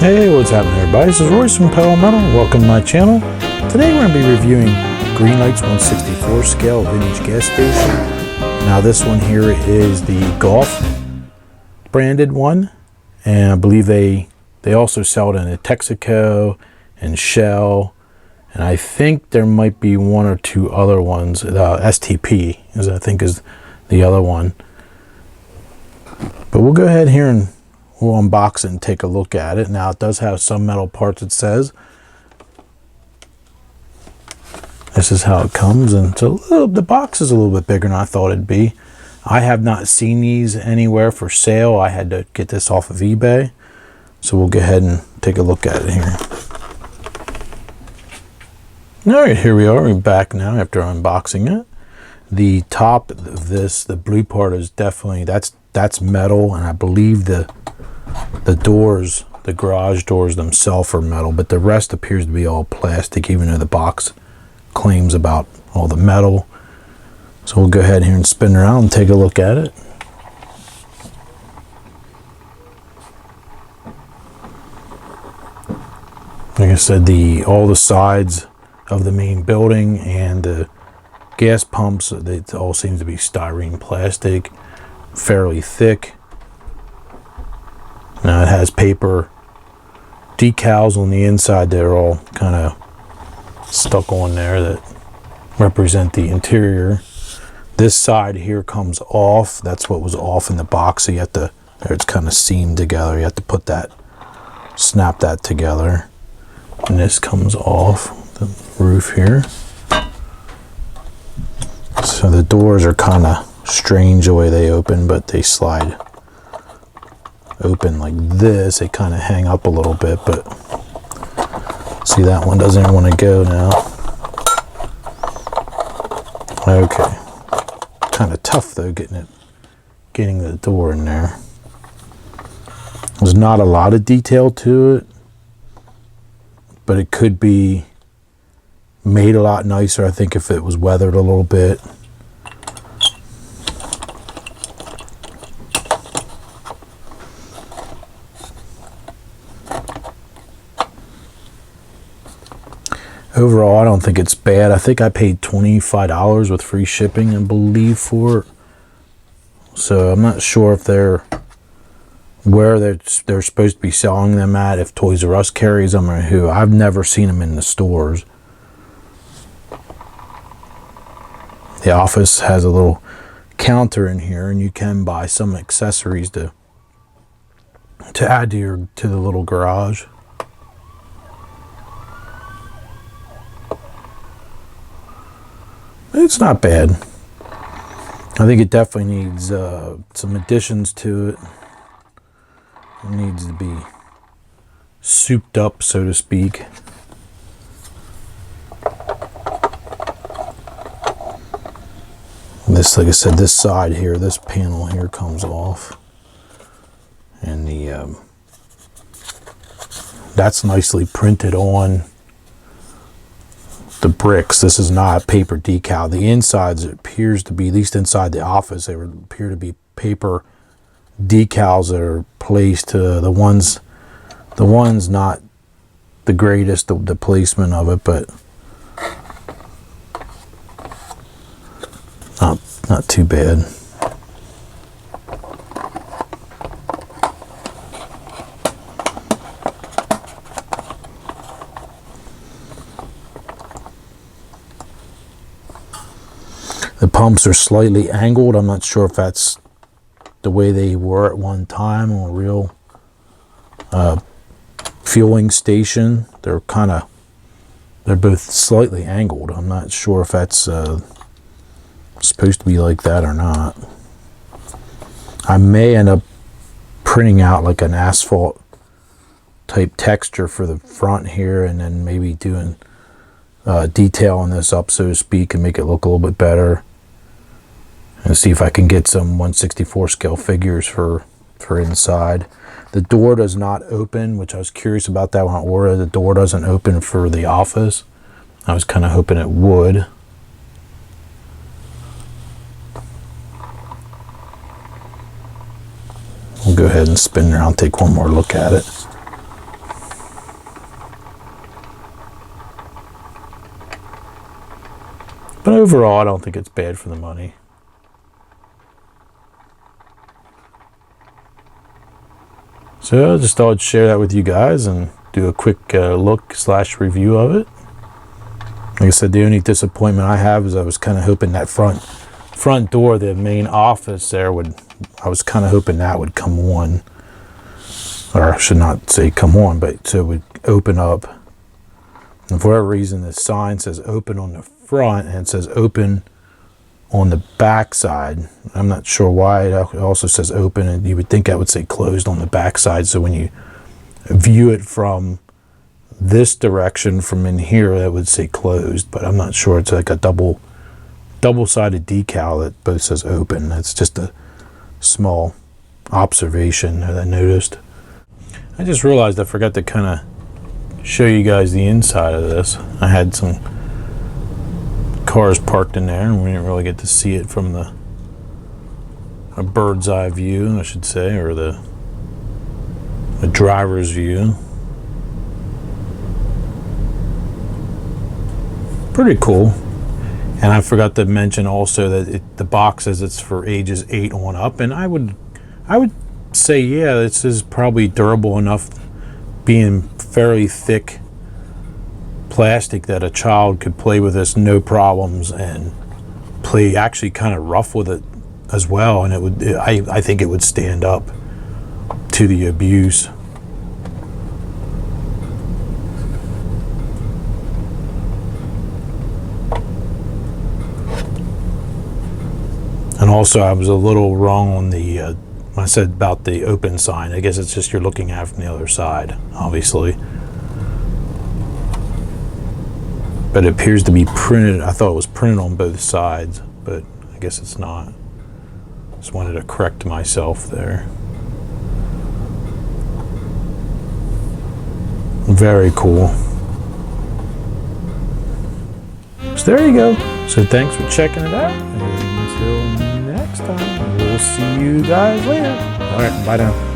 Hey, what's happening everybody? This is Royce from Pedal Metal. Welcome to my channel. Today we're going to be reviewing Greenlight's 1/64 scale vintage gas station. Now this one here is the Golf branded one, and I believe they also sell it in a Texaco and Shell, and I think there might be one or two other ones. STP is I think is the other one. But we'll go ahead here and we'll unbox it and take a look at it. Now it does have some metal parts, it says. This is how it comes, and so the box is a little bit bigger than I thought it'd be. I have not seen these anywhere for sale. I had to get this off of eBay. So we'll go ahead and take a look at it here. Alright, here we are. We're back now after unboxing it. The top of this, the blue part, is definitely, that's metal, and I believe the doors, the garage doors themselves are metal, but the rest appears to be all plastic, even though the box claims about all the metal. So we'll go ahead here and spin around and take a look at it. Like I said, all the sides of the main building and the gas pumps, it all seems to be styrene plastic, fairly thick. Now it has paper decals on the inside that are all kind of stuck on there that represent the interior. This side here comes off. That's what was off in the box. So you have to, it's kind of seamed together. You have to put that, snap that together. And this comes off the roof here. So the doors are kind of strange the way they open, but they slide open like this. They kind of hang up a little bit, but see, that one doesn't even want to go now. Okay, kind of tough though getting the door in there. There's not a lot of detail to it, but it could be made a lot nicer, I think, if it was weathered a little bit. Overall, I don't think it's bad. I think I paid $25 with free shipping, I believe, for it. So I'm not sure if where they're supposed to be selling them at, if Toys R Us carries them or who. I've never seen them in the stores. The office has a little counter in here, and you can buy some accessories to add to the little garage. It's not bad. I think it definitely needs some additions to it. It needs to be souped up, so to speak. This, like I said, this side here, this panel here comes off, and that's nicely printed on the bricks. This is not a paper decal. The insides, it appears to be, at least inside the office, they appear to be paper decals that are placed to the ones not the greatest, the placement of it, but not too bad. The pumps are slightly angled. I'm not sure if that's the way they were at one time on a real fueling station. They're both slightly angled. I'm not sure if that's supposed to be like that or not. I may end up printing out like an asphalt type texture for the front here, and then maybe doing detailing this up, so to speak, and make it look a little bit better, and see if I can get some 1/64 scale figures for inside. The door does not open, which I was curious about that when I ordered. The door doesn't open for the office. I was kind of hoping it would. We'll go ahead and spin around, take one more look at it. But overall, I don't think it's bad for the money. So I just thought I'd share that with you guys and do a quick look/review of it. Like I said, the only disappointment I have is I was kind of hoping that front door, the main office there, I was kind of hoping that would come on. Or I should not say come on, but so it would open up. And for whatever reason, the sign says open on the front and it says open on the back side. I'm not sure why. It also says open, and you would think that would say closed on the back side. So when you view it from this direction from in here, that would say closed, but I'm not sure. It's like a double-sided decal that both says open. It's just a small observation that I noticed. I just realized I forgot to kind of show you guys the inside of this. I had some cars parked in there and we didn't really get to see it from a bird's eye view, I should say, or the driver's view. Pretty cool. And I forgot to mention also that the box says it's for ages 8 on up, and I would say, yeah, this is probably durable enough, being fairly thick plastic, that a child could play with this no problems and play actually kind of rough with it as well, and I think it would stand up to the abuse. And also, I was a little wrong on when I said about the open sign. I guess it's just you're looking at it from the other side, obviously. But it appears to be printed. I thought it was printed on both sides, but I guess it's not. Just wanted to correct myself there. Very cool. So there you go. So thanks for checking it out. And until next time, we'll see you guys later. All right, bye now.